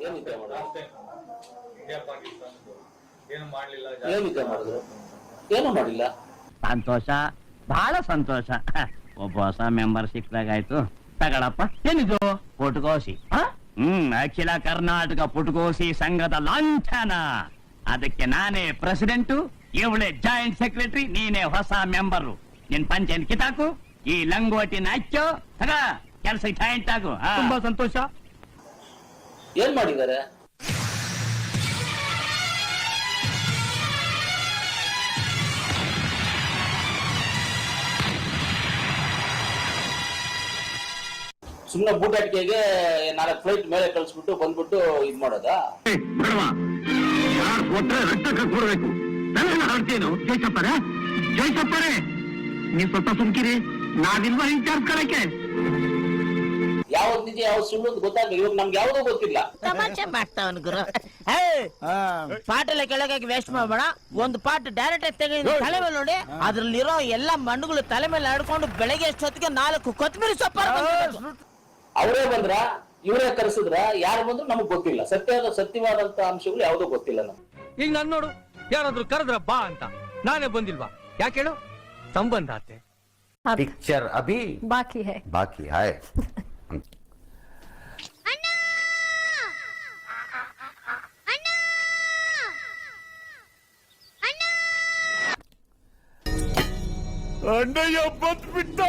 ಏನಿದೆ ಮಾಡೋದು? ಇಂಡಿಯಾ ಪಾಕಿಸ್ತಾನ ಏನು ಮಾಡ್ಲಿಲ್ಲ, ಏನಿದೆ ಮಾಡಿದ್ರು? ಏನು ಮಾಡಿಲ್ಲ. ಸಂತೋಷ, ಬಹಳ ಸಂತೋಷ. ಒಬ್ಬ ಹೊಸ ಮೆಂಬರ್ ಸಿಕ್ಕಾಗಾಯ್ತು. ತಗಳಪ್ಪ, ಏನಿದು? ಪುಟ್ಕೋಸಿ. ಅಖಿಲ ಕರ್ನಾಟಕ ಪುಟ್ಕೋಸಿ ಸಂಘದ ಲಾಂಛನ. ಅದಕ್ಕೆ ನಾನೇ ಪ್ರೆಸಿಡೆಂಟು, ಇವಳೆ ಜಾಯಿಂಟ್ ಸೆಕ್ರೆಟರಿ, ನೀನೇ ಹೊಸ ಮೆಂಬರು. ನಿನ್ ಪಂಚಾಯತ್ ಕಿತಾಕು, ಈ ಲಂಗೋಟಿನ ಹಚ್ಚು, ತಗ ಕೆಲಸಕ್ಕೆ ಜಾಯಿಂಟ್ ಆಗು. ತುಂಬಾ ಸಂತೋಷ. ಏನ್ ಮಾಡಿದ್ದಾರೆ? ಸುಮ್ನೆ ಬೂಟಾಟಿಕೆಗೆ 4 ಫ್ಲೈಟ್ ಮೇಲೆ ಕಳಿಸ್ಬಿಟ್ಟು ಬಂದ್ಬಿಟ್ಟು ಇದ್ ಮಾಡೋದಾ? ರಕ್ತ ಕಟ್ಕೊಡ್ಬೇಕು. ಹೇಳ್ತೇನು ಜೈಸಪ್ಪರೇ, ಜೈಸಪ್ಪರೇ ನೀವ್ ಸ್ವಲ್ಪ ಸುಮ್ಕಿರಿ, ನಾವಿಲ್ವಾ ಇನ್ಚಾರ್ಜ್ ಕಳಕ್ಕೆ. ಯಾವ್ದು ನಿಜ ಯಾವ್ದು ಸುಳ್ಳು ಅಂತ ಗೊತ್ತಾಗಲಿ. ಇವಾಗ ನಮ್ಗೆ ಯಾವ್ದೋ ಗೊತ್ತಿಲ್ಲ. ತಮಾಷೆ ಮಾಡ್ತಾವನ್ ಗುರು. ಪಾಟ್ ಎಲ್ಲ ಕೆಳಗಾಗಿ ವೇಸ್ಟ್ ಮಾಡ್ಬೇಡ. ಒಂದು ಪಾಟ್ ಡೈರೆಕ್ಟ್ ತೆಗೆದು ತಲೆ ಮೇಲೆ ನೋಡಿ, ಅದ್ರಲ್ಲಿರೋ ಎಲ್ಲಾ ಮಣ್ಣುಗಳು ತಲೆ ಮೇಲೆ ಆಡ್ಕೊಂಡು ಬೆಳಗ್ಗೆ ಎಷ್ಟೊತ್ತಿಗೆ 4 ಕೊತ್ತಂಬರಿ ಸೊಪ್ಪು. ಅವರೇ ಬಂದ್ರ, ಇವರೇ ಕರೆಸಿದ್ರ, ಯಾರು ಬಂದ್ರು ನಮಗ್ ಗೊತ್ತಿಲ್ಲ. ಸತ್ಯವಾದಂತ ಅಂಶಗಳು ಯಾವ್ದೋ ಗೊತ್ತಿಲ್ಲ ನಮ್ಗೆ. ಈಗ ನಾನ್ ನೋಡು, ಯಾರಾದ್ರೂ ಕರೆದ್ರ ಬಾ ಅಂತ, ನಾನೇ ಬಂದಿಲ್ವಾ? ಯಾಕೆ ಹೇಳು? ಸಂಬಂಧ ಆತೆ. ಪಿಕ್ಚರ್ ಅಭಿ ಬಾಕಿ ಹೈ. ಅಣ್ಣಯ್ಯ ಬಂದ್ಬಿಟ್ಟ.